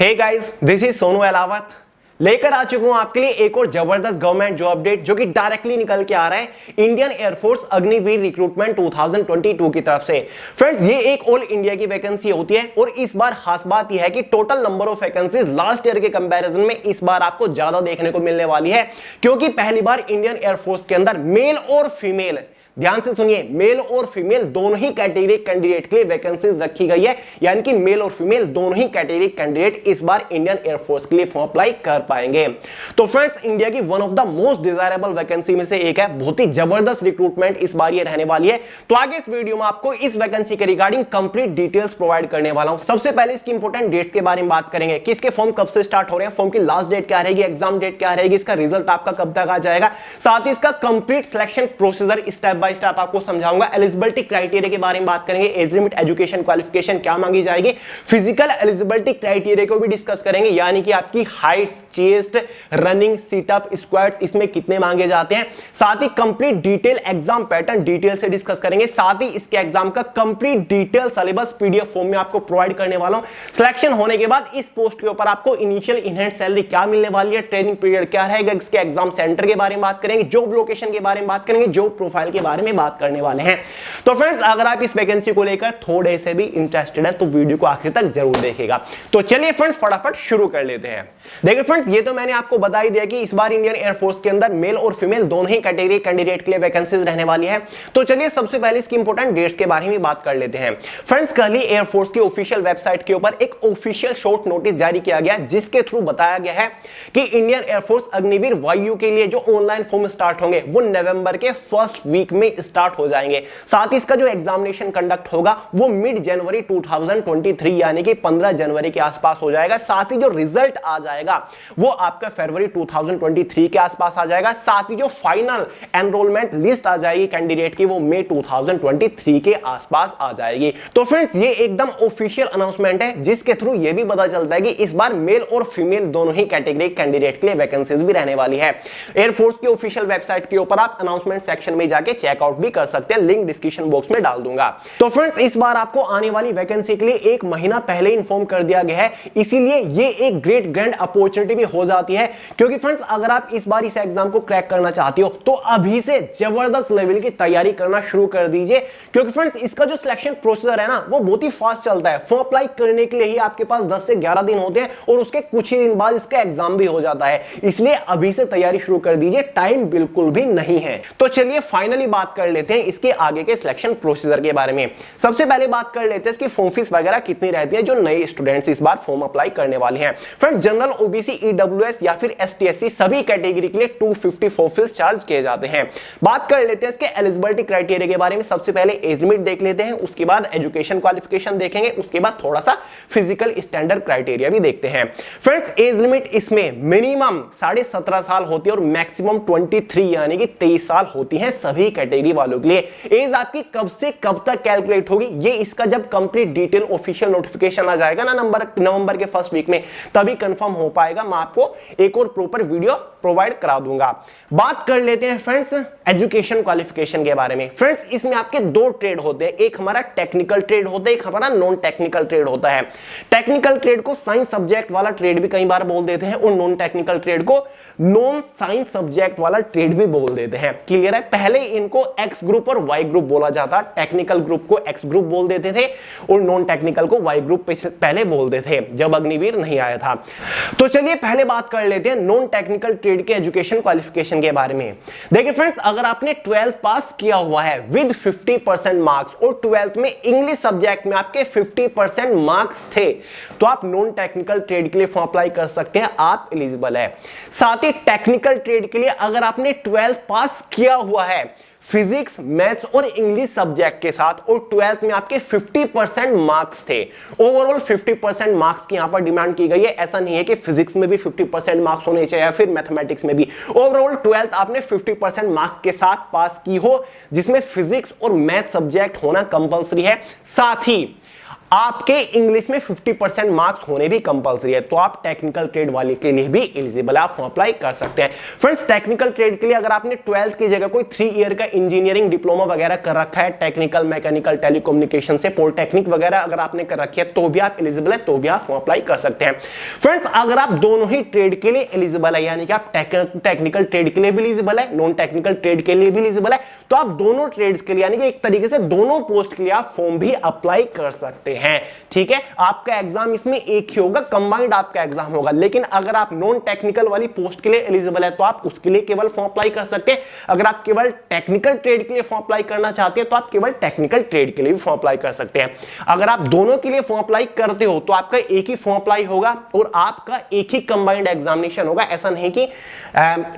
Hey guys, this is Sonu Alawat लेकर आ चुका हूं आपके लिए एक और जबरदस्त गवर्नमेंट जॉब अपडेट जो कि डायरेक्टली निकल के आ रहा है इंडियन एयरफोर्स अग्निवीर रिक्रूटमेंट 2022 की तरफ से। फ्रेंड्स, ये एक ऑल इंडिया की वैकेंसी होती है और इस बार खास बात यह है कि total number of vacancies last year के कंपैरिजन में इस बार आपको ज्यादा देखने को मिलने वाली है, क्योंकि पहली बार इंडियन एयरफोर्स के अंदर मेल और फीमेल, ध्यान से सुनिए, मेल और फीमेल दोनों ही कैटेगरी कैंडिडेट के लिए वैकेंसीज रखी गई है। यानी कि मेल और फीमेल दोनों ही कैटेगरी कैंडिडेट इस बार इंडियन एयरफोर्स के लिए फॉर्म अप्लाई कर पाएंगे। तो फ्रेंड्स, इंडिया की one of the most desirable vacancy में से एक है। बहुत ही जबरदस्त रिक्रूटमेंट इस बार ये रहने वाली है। तो आगे इस वीडियो में आपको इस वैकेंसी के रिगार्डिंग कंप्लीट डिटेल्स प्रोवाइड करने वाला हूं। सबसे पहले इसकी इंपोर्टेंट डेट्स के बारे में बात करेंगे, किसके फॉर्म कब से स्टार्ट हो रहे हैं, फॉर्म की लास्ट डेट क्या रहेगी, एग्जाम डेट क्या रहेगी, इसका रिजल्ट आपका कब तक आ जाएगा, साथ ही इसका complete selection procedure step by step आपको समझाऊंगा। एलिजिबिलिटी क्राइटेरिया के बारे में बात करेंगे, एज लिमिट, एजुकेशन क्वालिफिकेशन क्या मांगी जाएगी, फिजिकल एलिजिबिलिटी क्राइटेरिया को भी डिस्कस करेंगे, यानी कि आपकी height, chest, running, situp, squats इसमें कितने मांगे जाते हैं। साथ ही complete detail exam pattern detail से डिस्कस करेंगे। साथ ही इसके एग्जाम का complete detail syllabus PDF form में आपको प्रोवाइड करने वाला हूं। सिलेक्शन होने के बाद इस पोस्ट के ऊपर आपको इनिशियल इनहैंड सैलरी क्या मिलने वाली है, ट्रेनिंग पीरियड क्या रहेगा, इसके एग्जाम सेंटर के बारे में बात करेंगे, जॉब लोकेशन के बारे में बात करेंगे, जॉब प्रोफाइल के बारे में बात करने वाले हैं। तो फ्रेंड्स, अगर आप इस वैकेंसी को लेकर थोड़े से भी इंटरेस्टेड है तो वीडियो को आखिर तक जरूर देखिएगा। तो चलिए फ्रेंड्स, फटाफट शुरू कर लेते हैं। देखिए फ्रेंड्स, ये तो मैंने आपको बता ही दिया कि इस बार इंडियन एयरफोर्स के अंदर मेल और फीमेल दोनों ही कैटेगरी कैंडिडेट के लिए वैकेंसीज रहने वाली है। तो चलिए सबसे पहले इसकी इंपोर्टेंट डेट्स के बारे में बात कर लेते हैं। फ्रेंड्स, कल ही एयरफोर्स की ऑफिशियल वेबसाइट के ऊपर एक ऑफिशियल शॉर्ट नोटिस जारी किया गया, जिसके थ्रू बताया गया है कि इंडियन एयरफोर्स अग्निवीर वायु के लिए जो ऑनलाइन फॉर्म स्टार्ट होंगे वो नवंबर के फर्स्ट वीक में स्टार्ट हो जाएंगे। साथ ही इसका जो एग्जामिनेशन कंडक्ट होगा वो मिड जनवरी 2023 यानी कि 15 जनवरी के आसपास हो जाएगा। साथ ही जो रिजल्ट आ जाएगा वो आपका फरवरी 2023 के आसपास आ जाएगा। साथ ही जो फाइनल एनरोलमेंट लिस्ट आ जाएगी कैंडिडेट की वो मई 2023 के आसपास आ जाएगी। तो फ्रेंड्स, ये एकदम ऑफिशियल अनाउंसमेंट है, जिसके थ्रू ये भी पता चलता है कि इस बार मेल और फीमेल दोनों ही कैटेगरी कैंडिडेट के लिए वैकेंसीज भी रहने वाली है। एयरफोर्स की ऑफिशियल वेबसाइट के ऊपर आप अनाउंसमेंट सेक्शन में जाके चेकआउट भी कर सकते हैं, लिंक डिस्क्रिप्शन बॉक्स में डाल दूंगा। तो फ्रेंड्स, इस बार आपको आने वाली वैकेंसी के लिए एक महीना पहले इन्फॉर्म कर दिया गया है, इसीलिए ये एक ग्रेट ग्रैंड अपॉर्चुनिटी भी हो जाती है। क्योंकि फ्रेंड्स, अगर आप इस बार इस एग्जाम को क्रैक करना चाहते हो तो अभी से जबरदस्त लेवल की तैयारी करना शुरू कर दीजिए। क्योंकि फ्रेंड्स, इसका जो सिलेक्शन प्रोसीजर है ना वो बहुत ही फास्ट चलता है। फॉर्म अप्लाई करने के लिए ही आपके पास 10 से 11 दिन होते हैं और उसके कुछ ही दिन बाद इसका एग्जाम भी हो जाता है। इसलिए अभी से तैयारी शुरू कर दीजिए, टाइम बिल्कुल भी नहीं है। तो चलिए फाइनली बात कर लेते हैं इसके आगे के सिलेक्शन प्रोसीजर के बारे में। सबसे पहले बात कर लेते हैं इसकी फॉर्म फीस वगैरह कितनी रहती है जो नए स्टूडेंट्स इस बार फॉर्म अप्लाई करने वाले हैं। फ्रेंड, जनरल, ओबीसी, ईडब्ल्यूएस या फिर एसटी/एससी सभी कैटेगरी के लिए 250 फॉर्म फीस चार्ज किए जाते हैं। बात कर लेते हैं इसके एलिजिबिलिटी क्राइटेरिया के बारे में। सबसे पहले एज लिमिट देख लेते हैं, उसके बाद एजुकेशन क्वालिफिकेशन देखेंगे, उसके बाद थोड़ा सा फिजिकल स्टैंडर्ड क्राइटेरिया भी देखते हैं। फ्रेंड्स, एज लिमिट इसमें मिनिमम 17.5 साल होती है और मैक्सिमम 23 यानी कि 23 साल होती है सभी कैटेगरी वालों के लिए। एज आपकी कब से कब तक कैलकुलेट होगी ये इसका जब कंप्लीट डिटेल ऑफिशियल नोटिफिकेशन आ जाएगा ना नवंबर के फर्स्ट वीक में, तभी कंफर्म हो पाएगा। मैं आपको एक और प्रॉपर वीडियो प्रोवाइड करा दूंगा। बात कर लेते हैं फ्रेंड्स एजुकेशन क्वालिफिकेशन के बारे में। फ्रेंड्स, इसमें आपके दो ट्रेड होते हैं, एक हमारा टेक्निकल ट्रेड होता है, एक हमारा नॉन टेक्निकल ट्रेड होता है। टेक्निकल ट्रेड को साइंस सब्जेक्ट वाला ट्रेड भी कई बार बोल देते हैं और नॉन टेक्निकल ट्रेड को नॉन साइंस सब्जेक्ट वाला ट्रेड भी बोल देते हैं। क्लियर है? पहले इनको एक्स ग्रुप और वाई ग्रुप बोला जाता, टेक्निकल ग्रुप को एक्स ग्रुप बोल देते थे और नॉन टेक्निकल को वाई ग्रुप पहले बोलते थे जब अग्निवीर नहीं आया था। तो चलिए पहले बात कर लेते हैं नॉन टेक्निकल ट्रेड के एजुकेशन क्वालिफिकेशन के बारे में। देखिए फ्रेंड्स, अगर आपने 12th पास किया हुआ है विद 50% मार्क्स और 12th में इंग्लिश सब्जेक्ट में आपके 50% मार्क्स थे तो आप नॉन टेक्निकल ट्रेड के लिए फॉर्म अप्लाई कर सकते हैं, आप एलिजिबल है। साथ ही टेक्निकल ट्रेड के लिए अगर आपने 12th पास किया हुआ है फिजिक्स, मैथ्स और इंग्लिश सब्जेक्ट के साथ और 12th में आपके 50% मार्क्स थे, ओवरऑल 50% मार्क्स की यहां पर डिमांड की गई है। ऐसा नहीं है कि फिजिक्स में भी 50% मार्क्स होने चाहिए या फिर मैथमेटिक्स में भी। ओवरऑल 12th आपने 50% मार्क्स के साथ पास की हो, जिसमें फिजिक्स और मैथ सब्जेक्ट होना कंपलसरी है। साथ ही आपके इंग्लिश में 50% मार्क्स होने भी कंपलसरी है, तो आप टेक्निकल ट्रेड वाले के लिए भी एलिजिबल है, आप फॉर्म अप्लाई कर सकते हैं। फ्रेंड्स टेक्निकल ट्रेड के लिए अगर आपने 12th की जगह कोई 3 ईयर का इंजीनियरिंग डिप्लोमा वगैरह कर रखा है, टेक्निकल, मैकेनिकल, टेलीकम्युनिकेशन से पॉलिटेक्निक वगैरह अगर आपने कर रखी है, तो भी आप एलिजिबल है, तो भी आप फॉर्म अप्लाई कर सकते हैं। फ्रेंड्स अगर आप दोनों ही ट्रेड के लिए एलिजिबल है, यानी कि आप टेक्निकल ट्रेड के लिए भी एलिजिबल है, नॉन टेक्निकल ट्रेड के लिए भी एलिजिबल है, तो आप दोनों ट्रेड्स के लिए यानी कि एक तरीके से दोनों पोस्ट के लिए आप फॉर्म भी अप्लाई कर सकते हैं। ठीक है, आपका एग्जाम इसमें एक ही होगा, कंबाइंड आपका एग्जाम होगा। लेकिन अगर आप नॉन टेक्निकल वाली पोस्ट के लिए एलिजिबल है, तो आप उसके लिए केवल फॉर्म अप्लाई कर सकते हैं। अगर आप केवल टेक्निकल ट्रेड के लिए फॉर्म अप्लाई करना चाहते हैं, तो आप केवल टेक्निकल ट्रेड के लिए भी फॉर्म अप्लाई कर सकते हैं। अगर आप दोनों के लिए फॉर्म अप्लाई करते हो, तो आपका एक ही फॉर्म अप्लाई होगा और आपका एक ही कंबाइंड एग्जामिनेशन होगा। ऐसा नहीं कि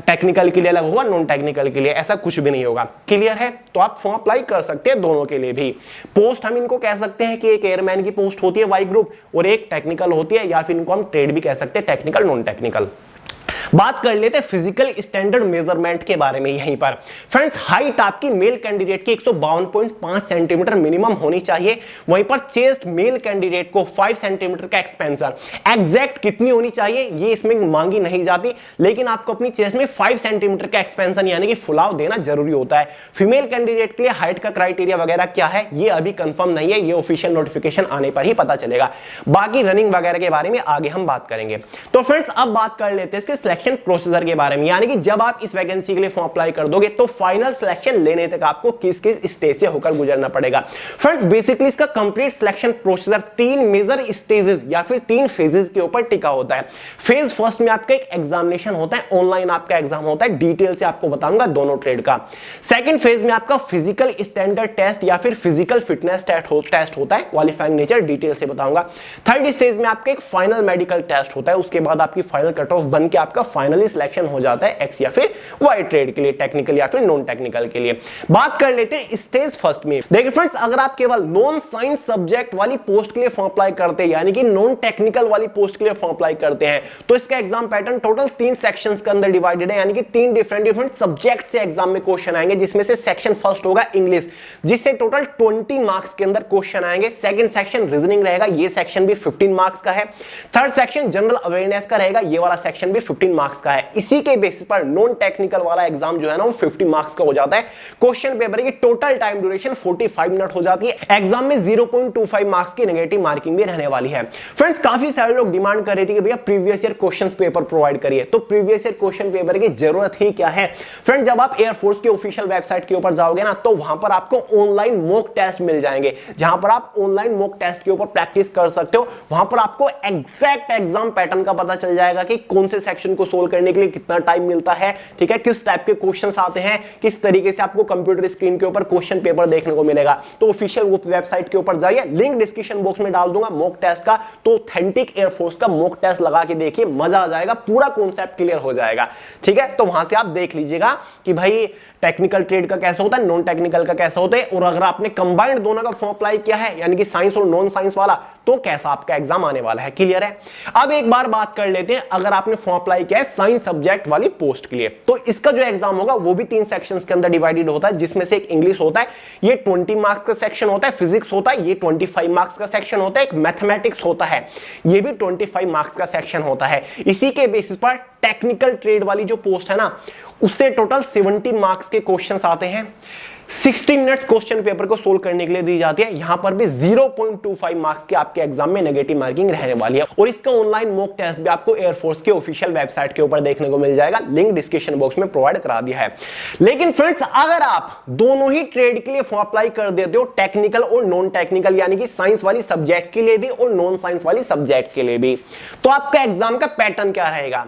टेक्निकल के लिए अलग होगा, नॉन टेक्निकल के लिए, ऐसा कुछ भी नहीं होगा। क्लियर है? तो आप फॉर्म अप्लाई कर सकते हैं दोनों के लिए भी। पोस्ट हम इनको कह सकते हैं कि एक एयरमैन की पोस्ट होती है वाई ग्रुप और एक टेक्निकल होती है, या फिर इनको हम ट्रेड भी कह सकते हैं, टेक्निकल, नॉन टेक्निकल। बात कर लेते हैं फिजिकल स्टैंडर्ड मेजरमेंट के बारे में। यहीं पर फ्रेंड्स हाइट आपकी मेल कैंडिडेट की 152.5 सेंटीमीटर मिनिमम होनी चाहिए। वहीं पर चेस्ट मेल कैंडिडेट को 5 सेंटीमीटर का एक्सपेंशन, एग्जैक्ट कितनी होनी चाहिए ये इसमें मांगी नहीं जाती, लेकिन आपको अपनी चेस्ट में 5 सेंटीमीटर का एक्सपेंशन यानी कि फुलाव देना जरूरी होता है। फीमेल कैंडिडेट के लिए हाइट का क्राइटेरिया वगैरह क्या है ये अभी कंफर्म नहीं है, ये ऑफिशियल नोटिफिकेशन आने पर ही पता चलेगा। बाकी रनिंग वगैरह के बारे में आगे हम बात करेंगे। तो फ्रेंड्स अब बात कर लेते हैं इसके सिलेक्शन प्रोसीजर के बारे में, यानी कि जब आप इस वैकेंसी के लिए फॉर्म अप्लाई कर दोगे तो फाइनल सिलेक्शन लेने तक आपको किस किस स्टेज से होकर गुजरना पड़ेगा। फ्रेंड्स बेसिकली इसका complete selection procedure 3 major stages या फिर 3 फेजेस के ऊपर टिका होता है। फेज फर्स्ट में आपका एक एग्जामिनेशन होता है, ऑनलाइन आपका एग्जाम होता है, डिटेल से आपको बताऊंगा दोनों ट्रेड का। सेकंड फेज में आपका फिजिकल स्टैंडर्ड टेस्ट या फिर फिजिकल फिटनेस टेस्ट होता है, क्वालिफाइंग नेचर, डिटेल से बताऊंगा। थर्ड स्टेज में आपका एक फाइनल मेडिकल टेस्ट होता है, उसके बाद आपकी फाइनल कट ऑफ बन के आपका फाइनली सिलेक्शन हो जाता है एक्स या फिर वाई ट्रेड के लिए, टेक्निकल या फिर नॉन टेक्निकल के लिए। बात कर लेते हैं स्टेज फर्स्ट में। देखिए फ्रेंड्स अगर आप केवल नॉन साइंस सब्जेक्ट वाली पोस्ट के लिए फॉर्म अप्लाई करते हैं, यानी कि नॉन टेक्निकल वाली पोस्ट के लिए फॉर्म अप्लाई करते हैं, तो इसका एग्जाम पैटर्न टोटल 3 सेक्शंस के अंदर डिवाइडेड है, यानी कि 3 डिफरेंट सब्जेक्ट से एग्जाम में क्वेश्चन आएंगे, जिसमें से सेक्शन फर्स्ट होगा इंग्लिश, जिससे टोटल 20 मार्क्स के अंदर क्वेश्चन आएंगे। सेकंड सेक्शन रीजनिंग रहेगा, ये सेक्शन भी 15 मार्क्स का है। थर्ड सेक्शन जनरल अवेयरनेस का रहेगा, ये वाला सेक्शन भी 15 मार्क्स का है। इसी के बेसिस पर नॉन टेक्निकल वाला एग्जाम जो है ना वो 50 मार्क्स का हो जाता है। क्वेश्चन पेपर की टोटल टाइम ड्यूरेशन 45 मिनट हो जाती है। एग्जाम में 0.25 मार्क्स की नेगेटिव मार्किंग भी रहने वाली है। फ्रेंड्स काफी सारे लोग डिमांड कर रहे थे कि भैया previous year questions paper provide करिए, तो प्रीवियस ईयर क्वेश्चन पेपर की जरूरत ही क्या है। फ्रेंड्स जब आप एयरफोर्स की ऑफिशियल वेबसाइट के ऊपर जाओगे ना, तो वहां पर आपको ऑनलाइन मॉक टेस्ट मिल जाएंगे, जहां पर आप ऑनलाइन मॉक टेस्ट के ऊपर प्रैक्टिस कर सकते हो। वहां पर आपको एग्जैक्ट एग्जाम पैटर्न का पता चल जाएगा कि कौन से सेक्शन को सोल्व करने के लिए कितना टाइम मिलता है, ठीक है, किस टाइप के क्वेश्चंस आते हैं, किस तरीके से आपको कंप्यूटर स्क्रीन के ऊपर क्वेश्चन पेपर देखने को मिलेगा। तो ऑफिशियल वेबसाइट के ऊपर जाइए, लिंक डिस्क्रिप्शन बॉक्स में डाल दूंगा मॉक टेस्ट का, तो ऑथेंटिक एयरफोर्स का मॉक टेस्ट लगा के देखिए, मजा आ जाएगा, पूरा कॉन्सेप्ट क्लियर हो जाएगा। ठीक है, तो वहां से आप देख लीजिएगा कि भाई टेक्निकल ट्रेड का कैसा होता है, नॉन टेक्निकल का कैसा होता है, और अगर आपने कंबाइंड दोनों का फॉर्म अप्लाई किया है, यानी कि साइंस और नॉन साइंस वाला, तो कैसा आपका एग्जाम आने वाला है। क्लियर है? अब एक बार बात कर लेते हैं, अगर आपने फॉर्म अप्लाई किया है साइंस सब्जेक्ट वाली पोस्ट के लिए, तो इसका जो एग्जाम होगा वो भी 3 सेक्शंस के अंदर डिवाइडेड होता है, जिसमें से एक इंग्लिश होता है, ये 20 मार्क्स का सेक्शन होता है, फिजिक्स होता है, ये 25 मार्क्स का सेक्शन होता है, एक मैथमेटिक्स होता है, ये भी 25 मार्क्स का सेक्शन होता है। इसी के बेसिस पर टेक्निकल ट्रेड वाली जो पोस्ट है ना, उससे टोटल 70 मार्क्स के क्वेश्चंस आते हैं। 60 मिनट क्वेश्चन पेपर को सोल्व करने के लिए दी जाती है। यहां पर भी 0.25 मार्क्स के आपके एग्जाम में नेगेटिव मार्किंग रहने वाली है, और इसका ऑनलाइन मॉक टेस्ट भी आपको एयरफोर्स के ऑफिशियल वेबसाइट के ऊपर देखने को मिल जाएगा, लिंक डिस्क्रिप्शन बॉक्स में प्रोवाइड करा दिया है। लेकिन फ्रेंड्स अगर आप दोनों ही ट्रेड के लिए फॉर्म अप्लाई कर देते हो, टेक्निकल और नॉन टेक्निकल, यानी कि साइंस वाली सब्जेक्ट के लिए भी और नॉन साइंस वाली सब्जेक्ट के लिए भी, तो आपका एग्जाम का पैटर्न क्या रहेगा।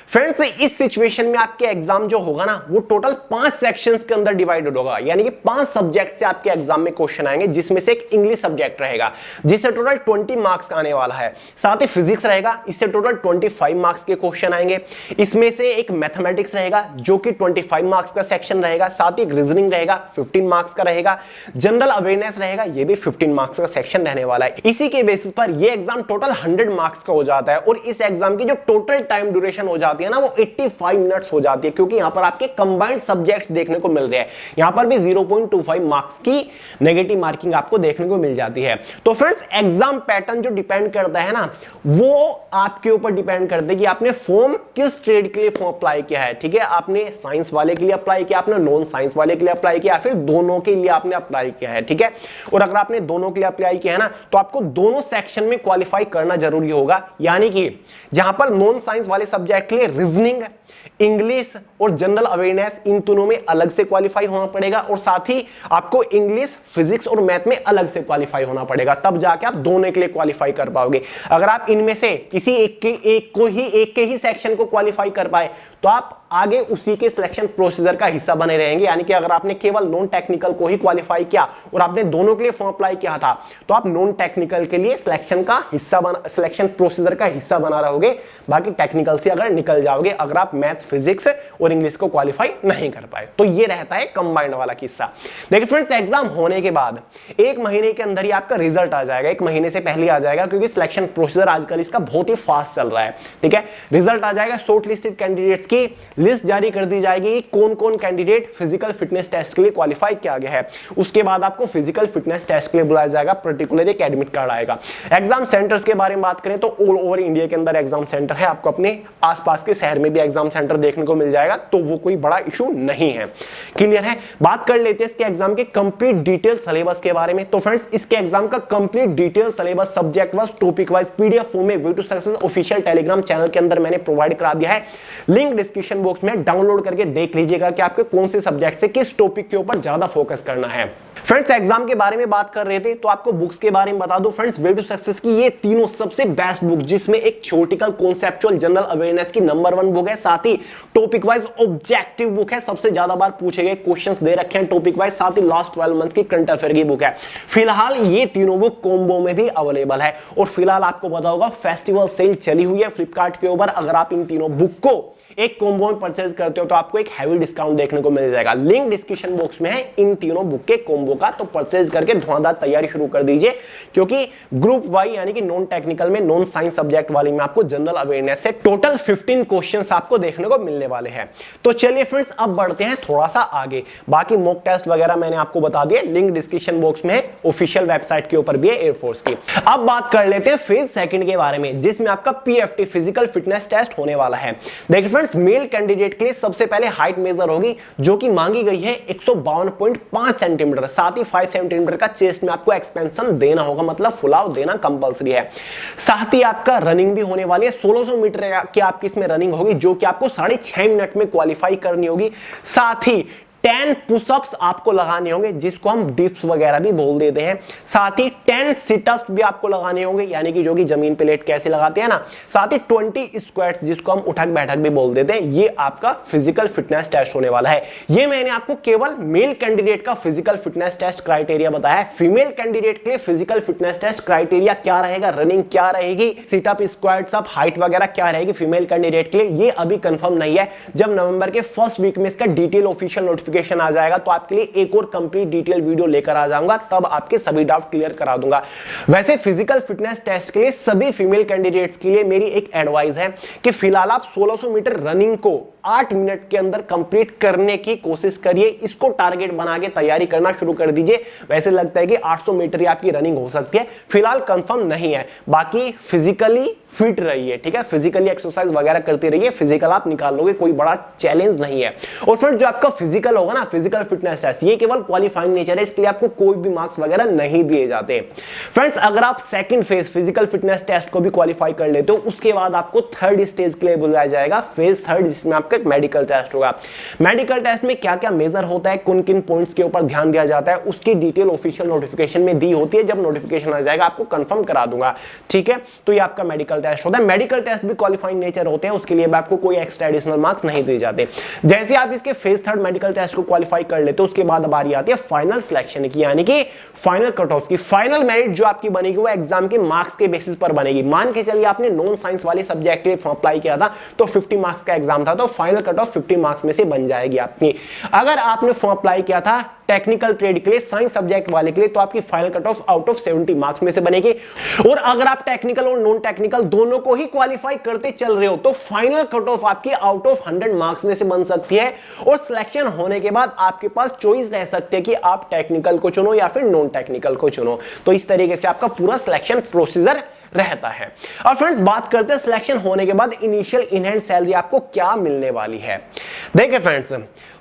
फ्रेंड्स इस सिचुएशन में आपके एग्जाम जो होगा ना, वो टोटल 5 सेक्शंस के अंदर डिवाइडेड होगा, यानी कि 5 सब्जेक्ट से आपके एग्जाम में क्वेश्चन आएंगे, जिसमें से एक इंग्लिश सब्जेक्ट रहेगा, जिससे टोटल 20 मार्क्स का आने वाला है। साथ ही फिजिक्स रहेगा, इससे टोटल 25 मार्क्स के क्वेश्चन आएंगे। इसमें से एक मैथमेटिक्स रहेगा, जो कि 25 मार्क्स का सेक्शन रहेगा। साथ ही एक रीजनिंग रहेगा, 15 मार्क्स का रहेगा। जनरल अवेयरनेस रहेगा, ये भी 15 मार्क्स का सेक्शन रहने वाला है। इसी के बेसिस पर ये एग्जाम टोटल 100 मार्क्स का हो जाता है, और इस एग्जाम की जो टोटल टाइम ड्यूरेशन हो जाता जाती है ना वो 85 मिनट्स हो जाती है, क्योंकि यहां पर आपके कंबाइंड सब्जेक्ट्स देखने को मिल रहे हैं। यहां पर भी 0.25 मार्क्स की नेगेटिव मार्किंग आपको देखने को मिल जाती है। तो फ्रेंड्स एग्जाम पैटर्न जो डिपेंड करता है ना वो आपके ऊपर डिपेंड करता है कि आपने फॉर्म किस ट्रेड के लिए फॉर्म अप्लाई किया है। ठीक है, आपने साइंस वाले के लिए अप्लाई किया, आपने नॉन साइंस वाले के लिए अप्लाई किया, फिर दोनों के लिए आपने अप्लाई किया है। ठीक है, और अगर आपने दोनों के लिए अप्लाई किया है ना तो आपको दोनों सेक्शन में क्वालिफाई करना जरूरी होगा। यानी कि जहां पर नॉन साइंस वाले सब्जेक्ट के लिए रीजनिंग, इंग्लिश और जनरल अवेयरनेस इन तीनों में अलग से क्वालिफाई होना पड़ेगा, और साथ ही आपको इंग्लिश, फिजिक्स और मैथ में अलग से क्वालिफाई होना पड़ेगा, तब जाके आप दोनों के लिए क्वालिफाई कर पाओगे। अगर आप इनमें से किसी एक के ही सेक्शन को क्वालिफाई कर पाए तो आप आगे उसी के सिलेक्शन प्रोसीजर का हिस्सा बने रहेंगे। यानी कि अगर आपने केवल नॉन टेक्निकल को ही क्वालिफाई किया और आपने दोनों के लिए फॉर्म अप्लाई किया था तो आप नॉन टेक्निकल के लिए सिलेक्शन प्रोसीजर का हिस्सा बना रहोगे, बाकी टेक्निकल से अगर निकल जाओगे अगर आप मैथ्स, फिजिक्स और इंग्लिश को क्वालिफाई नहीं कर पाए। तो ये रहता है कंबाइंड वाला किस्सा। देखिए फ्रेंड्स, एग्जाम होने के बाद 1 महीने के अंदर ही आपका रिजल्ट आ जाएगा, 1 महीने से पहले आ जाएगा, क्योंकि सिलेक्शन प्रोसीजर आजकल इसका बहुत ही फास्ट चल रहा है। ठीक है, रिजल्ट आ जाएगा, शॉर्ट लिस्टेड कैंडिडेट्स की लिस्ट जारी कर दी जाएगी, कौन कौन कैंडिडेट फिजिकल फिटनेस टेस्ट के लिए क्वालिफाई किया गया है। उसके बाद आपको फिजिकल फिटनेस टेस्ट के लिए बुलाया जाएगा, पर्टिकुलर एक एडमिट कार्ड आएगा। एग्जाम सेंटर्स के बारे में बात करें तो ऑल ओवर इंडिया के अंदर एग्जाम सेंटर है, आपको अपने आसपास के शहर में भी एग्जाम सेंटर देखने को मिल जाएगा, तो वो कोई बड़ा इशू नहीं है। क्लियर है? बात कर लेते हैं इसके एग्जाम के कंप्लीट डिटेल सिलेबस के बारे में। तो फ्रेंड्स, इसके एग्जाम का complete detail syllabus subject wise, topic wise PDF form में way to success official Telegram channel के अंदर मैंने प्रोवाइड करा दिया है। लिंक डिस्क्रिप्शन बॉक्स में डाउनलोड करके देख लीजिएगा कि आपके कौन से सब्जेक्ट से किस टॉपिक के ऊपर ज्यादा फोकस करना है। फ्रेंड्स, एग्जाम के बारे में बात कर रहे थे तो आपको बुक्स के बारे में बता दूं फ्रेंड्स, वे टू सक्सेस की ये तीनों सबसे बेस्ट बुक, जिसमें एक थ्योरेटिकल कॉन्सेप्चुअल जनरल अवेयरनेस की नंबर 1 बुक है, साथ ही टॉपिक वाइज ऑब्जेक्टिव बुक है, सबसे ज्यादा बार पूछे गए क्वेश्चंस दे रखे हैं टॉपिक वाइज, साथ ही लास्ट 12 मंथ्स की करंट अफेयर की बुक है। फिलहाल ये तीनों बुक कॉम्बो में भी अवेलेबल है, और फिलहाल आपको पता होगा फेस्टिवल सेल चली हुई है फ्लिपकार्ट के ऊपर। अगर आप इन तीनों बुक को एक कॉम्बो में परचेज करते हो तो आपको एक हैवी डिस्काउंट देखने को मिल जाएगा। लिंक डिस्क्रिप्शन बॉक्स में है इन तीनों बुक के कॉम्बो का, तो परचेज करके धुआंधार तैयारी शुरू कर दीजिए, क्योंकि ग्रुप वाई यानी कि नॉन टेक्निकल में, नॉन साइंस सब्जेक्ट वाली में आपको जनरल अवेयरनेस से टोटल 15 क्वेश्चंस आपको देखने को मिलने वाले हैं। तो चलिए फ्रेंड्स, अब बढ़ते हैं थोड़ा सा आगे। बाकी मॉक टेस्ट वगैरह मैंने आपको बता दिए, लिंक डिस्क्रिप्शन बॉक्स में है, ऑफिशियल वेबसाइट के ऊपर भी है एयरफोर्स की। अब बात कर लेते हैं फेज सेकंड के बारे में, जिसमें आपका पीएफटी फिजिकल फिटनेस टेस्ट होने वाला है। देखिए फ्रेंड्स, मेल कैंडिडेट के लिए सबसे पहले हाइट मेजर होगी, जो कि मांगी गई है 152.5 सेंटीमीटर, साथ ही 5 सेंटीमीटर का चेस्ट में आपको एक्सपेंशन देना होगा, मतलब फुलाव देना कंपलसरी है। साथ ही आपका रनिंग भी होने वाली है, 1600 मीटर की आपकी इसमें रनिंग होगी, जो कि आपको 6.5 मिनट में क्वालिफाई करनी होगी। साथ ही 10 पुशअप्स आपको लगाने होंगे, जिसको हम डिप्स वगैरह भी बोल देते हैं। साथ ही 10 सिटअप्स भी आपको लगाने होंगे, यानी कि जो कि जमीन पे लेट कैसे लगाते हैं ना। साथ ही 20 स्क्वाट्स, जिसको हम उठक बैठक भी बोल देते हैं। ये आपका फिजिकल फिटनेस टेस्ट होने वाला है। ये मैंने आपको केवल मेल कैंडिडेट का फिजिकल फिटनेस टेस्ट क्राइटेरिया बताया है। फीमेल कैंडिडेट के लिए फिजिकल फिटनेस टेस्ट क्राइटेरिया क्या रहेगा, रनिंग क्या रहेगी, सिटअप, स्क्वाट्स अप, हाइट वगैरह क्या रहेगी फीमेल कैंडिडेट के लिए, ये अभी कंफर्म नहीं है। जब नवंबर के फर्स्ट वीक में इसका डिटेल ऑफिशियल नोटिफिकेशन आ जाएगा तो आपके लिए एक और कंप्लीट डिटेल वीडियो लेकर आ जाऊंगा, तब आपके सभी डाउट क्लियर करा दूंगा। वैसे फिजिकल फिटनेस टेस्ट के लिए सभी फीमेल कैंडिडेट्स के लिए मेरी एक एडवाइस है कि फिलहाल आप 1600 मीटर रनिंग को 8 मिनट के अंदर कंप्लीट करने की कोशिश करिए। इसको टारगेट बना के तैयारी करना शुरू कर दीजिए। वैसे लगता है कि 800 मीटर ही आपकी रनिंग हो सकती है, फिलहाल कंफर्म नहीं है। बाकी फिजिकली फिट रहिए, ठीक है, फिजिकली एक्सरसाइज वगैरह करते रहिए, फिजिकल आप निकाल लोगे, कोई बड़ा चैलेंज नहीं है। और फिर जो आपका फिजिकल होगा ना, फिजिकल फिटनेस टेस्ट, ये केवल क्वालिफाइंग नेचर है, इसके लिए आपको कोई भी मार्क्स वगैरह नहीं दिए जाते। फ्रेंड्स, अगर आप second phase physical fitness test को भी क्वालिफाई कर लेते हो, उसके बाद आपको थर्ड स्टेज के लिए बुलाया जाएगा, फेज थर्ड, जिसमें आपका एक मेडिकल टेस्ट होगा। मेडिकल टेस्ट में क्या क्या मेजर होता है, किन किन पॉइंट्स के ऊपर ध्यान दिया जाता है, उसकी डिटेल ऑफिशियल नोटिफिकेशन में दी होती है। जब नोटिफिकेशन आ जाएगा आपको कंफर्म करा दूंगा, ठीक है। तो ये आपका मेडिकल टेस्ट होता है। मेडिकल टेस्ट भी क्वालिफाइंग नेचर होते हैं, उसके लिए आपको कोई एक्स्ट्रा एडिशनल मार्क्स नहीं दिए जाते। जैसे आप इसके फेज थर्ड मेडिकल टेस्ट को क्वालिफाई कर लेते हो, उसके बाद बारी आती है फाइनल सिलेक्शन की, यानी कि फाइनल कट ऑफ की। फाइनल मेरिट जो आपकी बनेगी वो एग्जाम के मार्क्स के बेसिस पर बनेगी। मान के चलिए आपने नॉन साइंस वाले सब्जेक्ट के लिए फॉर्म अप्लाई किया था, तो 50 मार्क्स का एग्जाम था, तो फाइनल कट ऑफ 50 मार्क्स में से बन जाएगी आपकी। अगर आपने फॉर्म अप्लाई किया था टेक्निकल ट्रेड के लिए, साइंस सब्जेक्ट वाले के लिए तो आपकी final cut off out of 70 marks में से बनेगी। और अगर आप टेक्निकल और नॉन टेक्निकल दोनों को ही क्वालिफाई करते चल रहे हो तो फाइनल कट ऑफ आपकी आउट ऑफ 100 मार्क्स में से बन सकती है। और सिलेक्शन होने के बाद आपके पास चॉइस रह सकती है कि आप टेक्निकल को चुनो या फिर नॉन टेक्निकल को चुनो। तो इस तरीके से आपका पूरा सिलेक्शन प्रोसीजर रहता है। और फ्रेंड्स बात करते हैं सिलेक्शन होने के बाद इनिशियल इन हैंड सैलरी आपको क्या मिलने वाली है। देखिए फ्रेंड्स,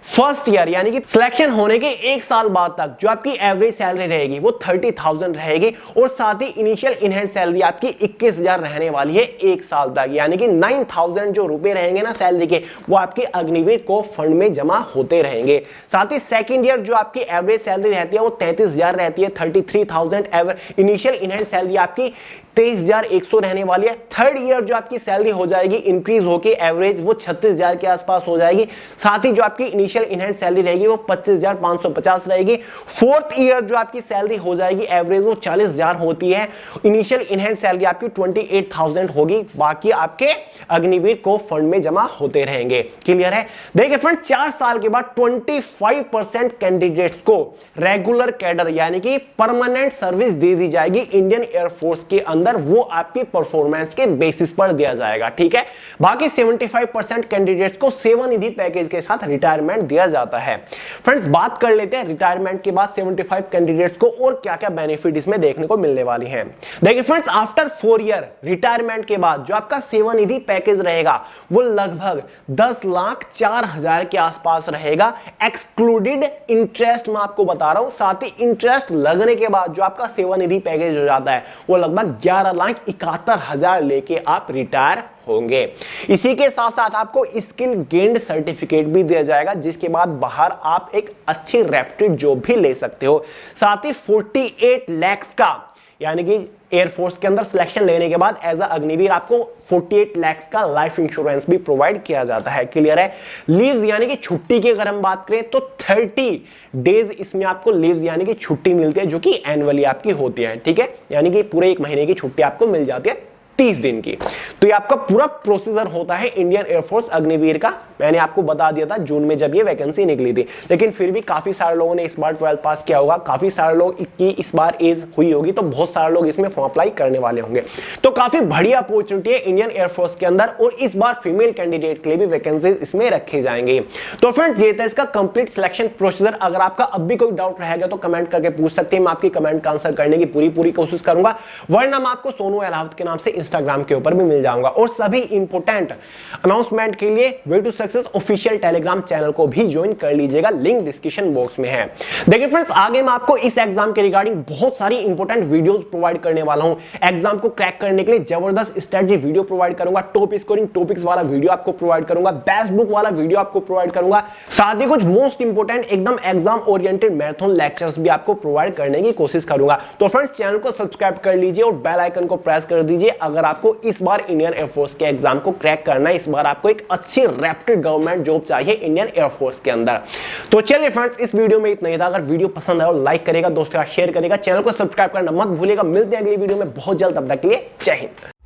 फर्स्ट ईयर यानी कि सिलेक्शन होने के एक साल बाद तक जो आपकी एवरेज सैलरी रहेगी वो 30,000 रहेगी। और साथ ही इनिशियल इन हैंड सैलरी आपकी 21,000 रहने वाली है एक साल तक, यानी कि 9,000 जो रुपए रहेंगे ना सैलरी के, वो आपके अग्निवीर को फंड में जमा होते रहेंगे। साथ ही सेकेंड ईयर जो आपकी एवरेज सैलरी रहती है वो 33,000 रहती है, 33,000 इनिशियल इन हैंड सैलरी आपकी 23,100 रहने वाली है। थर्ड ईयर जो आपकी सैलरी हो जाएगी इंक्रीज होकर एवरेज वो 36,000 के आसपास हो जाएगी। साथ ही जो आपकी इनिशियल इन हैंड सैलरी रहेगी वो 25,550 रहेगी। फोर्थ ईयर जो आपकी सैलरी हो जाएगी एवरेज वो 40,000 होती है। इनिशियल इन हैंड सैलरी आपकी 28,000 होगी। बाकी आपके अग्निवीर को फंड में जमा होते रहेंगे। क्लियर है? देखिए फ्रेंड, 4 साल के बाद 25% कैंडिडेट्स को रेगुलर कैडर यानी कि परमानेंट सर्विस दे दी जाएगी इंडियन एयरफोर्स के अंदर। वो आपकी परफॉर्मेंस के बेसिस पर दिया जाएगा। ठीक है, बाकी 75% कैंडिडेट्स को सेवानिधि पैकेज के साथ रिटायरमेंट दिया जाता है। फ्रेंड्स बात कर लेते हैं रिटायरमेंट के बाद 75 कैंडिडेट्स को और क्या-क्या बेनिफिट इसमें देखने को मिलने वाली हैं। देखिए फ्रेंड्स, आफ्टर 4 ईयर रिटायरमेंट के बाद जो आपका सेवानिधि पैकेज रहेगा वो लगभग 10,04,000 के आसपास रहेगा, एक्सक्लूडेड इंटरेस्ट मैं आपको बता रहा हूं। साथ ही इंटरेस्ट लगने के बाद जो आपका सेवानिधि पैकेज हो जाता है वो लगभग 11,71,000 लेके आप रिटायर होंगे। इसी के साथ साथ आपको स्किल गेन्ड सर्टिफिकेट भी दिया जाएगा, जिसके बाद बाहर आप एक अच्छी रेप्यूटेड जॉब भी ले सकते हो। साथ ही 48 लाख का यानी कि एयरफोर्स के अंदर सिलेक्शन लेने के बाद एज अ अग्निवीर आपको 48 लाख का लाइफ इंश्योरेंस भी प्रोवाइड किया जाता है। क्लियर है? लीव्स यानी कि छुट्टी की अगर हम बात करें तो 30 डेज इसमें आपको लीव्स यानी कि छुट्टी मिलती है, जो कि एनुअली आपकी होती है। ठीक है, यानी कि पूरे 1 महीने की छुट्टी आपको मिल जाती है 30 दिन की। तो ये आपका पूरा प्रोसीजर होता है इंडियन एयरफोर्स अग्निवीर का। मैंने आपको बता दिया था जून में जब ये वैकेंसी निकली थी, लेकिन फिर भी काफी सारे लोगों ने इस बार 12th पास किया होगा, काफी सारे लोग की इस बार एज हुई होगी, तो बहुत सारे लोग इसमें फॉर्म अप्लाई करने वाले होंगे। तो काफी बढ़िया अपॉर्चुनिटी है इंडियन एयरफोर्स के अंदर, और इस बार फीमेल कैंडिडेट के लिए भी वैकेंसी इसमें रखी जाएंगी। तो फ्रेंड्स ये था इसका कंप्लीट सिलेक्शन प्रोसीजर। अगर आपका अब भी कोई डाउट रहेगा तो कमेंट करके पूछ सकते हैं, मैं आपकी कमेंट का आंसर करने की पूरी कोशिश करूंगा, वरना मैं आपको सोनू अलावत के नाम से इंस्टाग्राम के ऊपर भी मिल जाऊंगा। और सभी इंपोर्टेंट अनाउंसमेंट के लिए way to success official Telegram channel को भी ज्वाइन कर लीजिएगा, लिंक डिस्क्रिप्शन बॉक्स में है। देखिए फ्रेंड्स, आगे मैं आपको इस एग्जाम के रिगार्डिंग बहुत सारी इंपोर्टेंट वीडियोस प्रोवाइड करने वाला हूं। एग्जाम को क्रैक करने के लिए जबरदस्त स्ट्रेटजी वीडियो प्रोवाइड करूंगा, टॉप स्कोरिंग टॉपिक्स वाला वीडियो आपको प्रोवाइड करूंगा, बेस्ट बुक वाला वीडियो आपको प्रोवाइड करूंगा। साथ ही कुछ मोस्ट इंपोर्टेंट एकदम एग्जाम ओरिएंटेड मैराथन लेक्चर्स भी आपको प्रोवाइड करने की कोशिश करूंगा। तो फ्रेंड्स चैनल को सब्सक्राइब कर लीजिए और बेल आइकन को प्रेस कर दीजिए अगर आपको इस बार इंडियन एयरफोर्स के एग्जाम को क्रैक करना है। इस बार आपको एक अच्छी रेप्यूटेड गवर्नमेंट जॉब चाहिए इंडियन एयरफोर्स के अंदर। तो चलिए फ्रेंड्स, इस वीडियो में इतना ही था। अगर वीडियो पसंद आया लाइक करेगा, दोस्तों का शेयर करेगा, चैनल को सब्सक्राइब करना मत भूलिएगा। मिलते हैं अगली वीडियो में बहुत जल्द, तब तक के लिए जय हिंद।